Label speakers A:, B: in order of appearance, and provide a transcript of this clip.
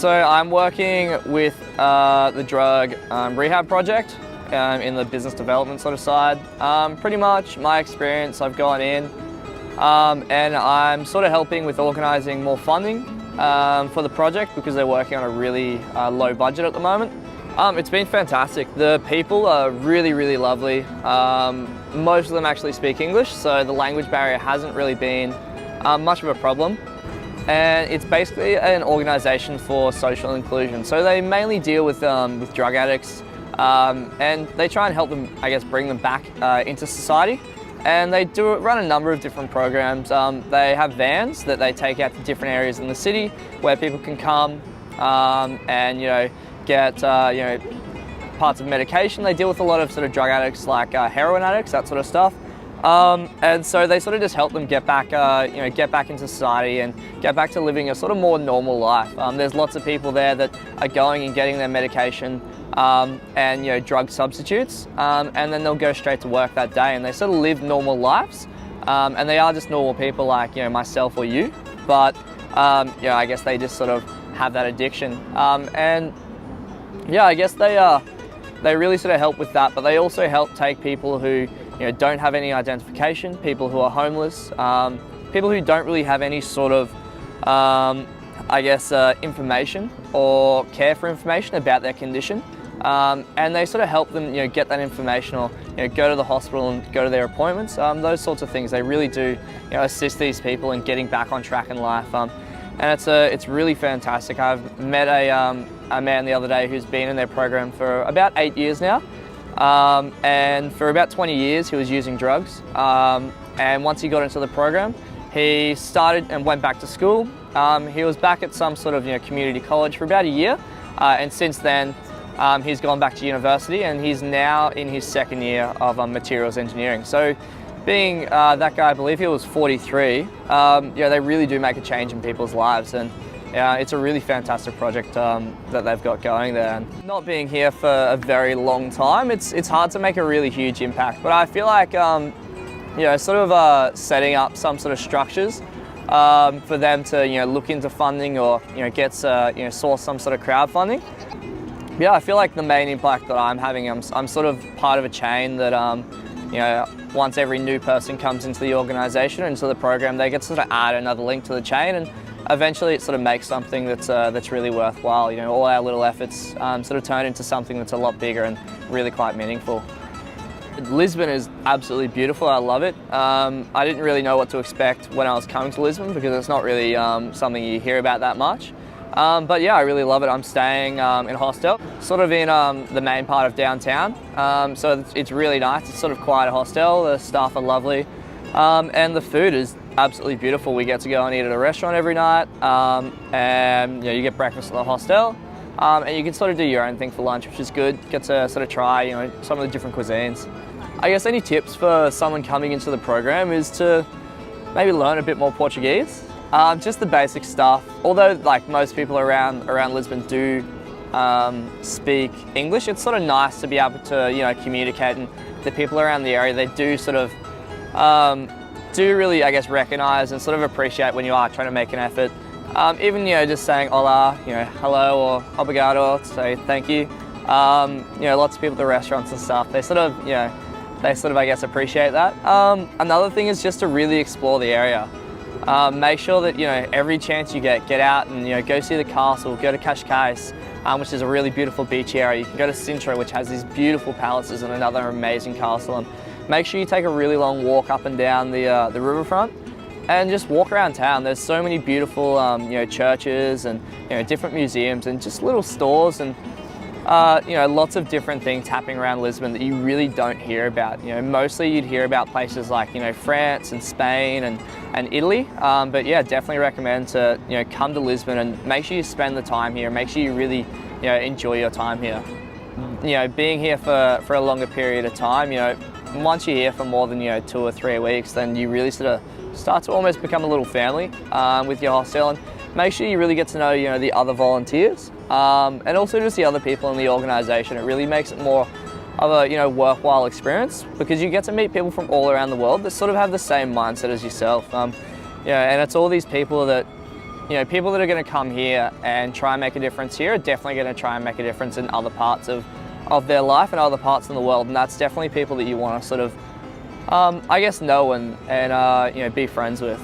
A: So I'm working with the drug rehab project in the business development sort of side. Pretty much my experience, I've gone in and I'm sort of helping with organising more funding for the project because they're working on a really low budget at the moment. It's been fantastic. The people are really, really lovely. Most of them actually speak English, so the language barrier hasn't really been much of a problem. And it's basically an organisation for social inclusion. So they mainly deal with drug addicts and they try and help them, I guess, bring them back into society. And they run a number of different programs. They have vans that they take out to different areas in the city where people can come and get parts of medication. They deal with a lot of sort of drug addicts, like heroin addicts, that sort of stuff. And so they sort of just help them get back, get back into society and get back to living a sort of more normal life. There's lots of people there that are going and getting their medication and drug substitutes, and then they'll go straight to work that day, and they sort of live normal lives. And they are just normal people like myself or you, but I guess they just sort of have that addiction. And yeah, I guess they really sort of help with that, but they also help take people who don't have any identification, people who are homeless, people who don't really have any sort of, information or care for information about their condition. And they sort of help them, get that information or, go to the hospital and go to their appointments. Those sorts of things. They really do, assist these people in getting back on track in life. And it's really fantastic. I've met a man the other day who's been in their program for about 8 years now. And for about 20 years he was using drugs. And once he got into the program, he started and went back to school. He was back at some sort of community college for about a year. And since then, he's gone back to university and he's now in his second year of materials engineering. So being that guy, I believe he was 43, they really do make a change in people's lives. And it's a really fantastic project that they've got going there. And not being here for a very long time, it's hard to make a really huge impact. But I feel like setting up some sort of structures for them to look into funding or get source some sort of crowdfunding. Yeah, I feel like the main impact that I'm having, I'm sort of part of a chain that once every new person comes into the organisation, into the program, they get to sort of add another link to the chain, and eventually it sort of makes something that's really worthwhile. All our little efforts sort of turn into something that's a lot bigger and really quite meaningful. Lisbon is absolutely beautiful. I love it. I didn't really know what to expect when I was coming to Lisbon because it's not really something you hear about that much. But yeah, I really love it. I'm staying in a hostel, sort of in the main part of downtown. So it's really nice. It's sort of quite a hostel. The staff are lovely. And the food is absolutely beautiful. We get to go and eat at a restaurant every night. And you get breakfast at the hostel. And you can sort of do your own thing for lunch, which is good. Get to sort of try, some of the different cuisines. I guess any tips for someone coming into the program is to maybe learn a bit more Portuguese. Just the basic stuff. Although like most people around Lisbon do speak English, it's sort of nice to be able to communicate, and the people around the area, they do sort of do really, I guess, recognise and sort of appreciate when you are trying to make an effort. Even just saying hola, hello, or obrigado to say thank you. Lots of people at the restaurants and stuff, they sort of I guess appreciate that. Another thing is just to really explore the area. Make sure that every chance you get out and go see the castle, go to Cascais, which is a really beautiful beach area. You can go to Sintra, which has these beautiful palaces and another amazing castle. And make sure you take a really long walk up and down the riverfront and just walk around town. There's so many beautiful churches and different museums and just little stores and lots of different things happening around Lisbon that you really don't hear about. Mostly you'd hear about places like France and Spain and Italy, but yeah, definitely recommend to come to Lisbon and make sure you spend the time here. Make sure you really enjoy your time here. Being here for a longer period of time, once you're here for more than 2 or 3 weeks, then you really sort of start to almost become a little family with your hostel. And make sure you really get to know the other volunteers and also just the other people in the organisation. It really makes it more of a worthwhile experience because you get to meet people from all around the world that sort of have the same mindset as yourself. And it's all these people that people that are going to come here and try and make a difference here are definitely going to try and make a difference in other parts of their life and other parts in the world, and that's definitely people that you want to sort of, I guess, know and be friends with.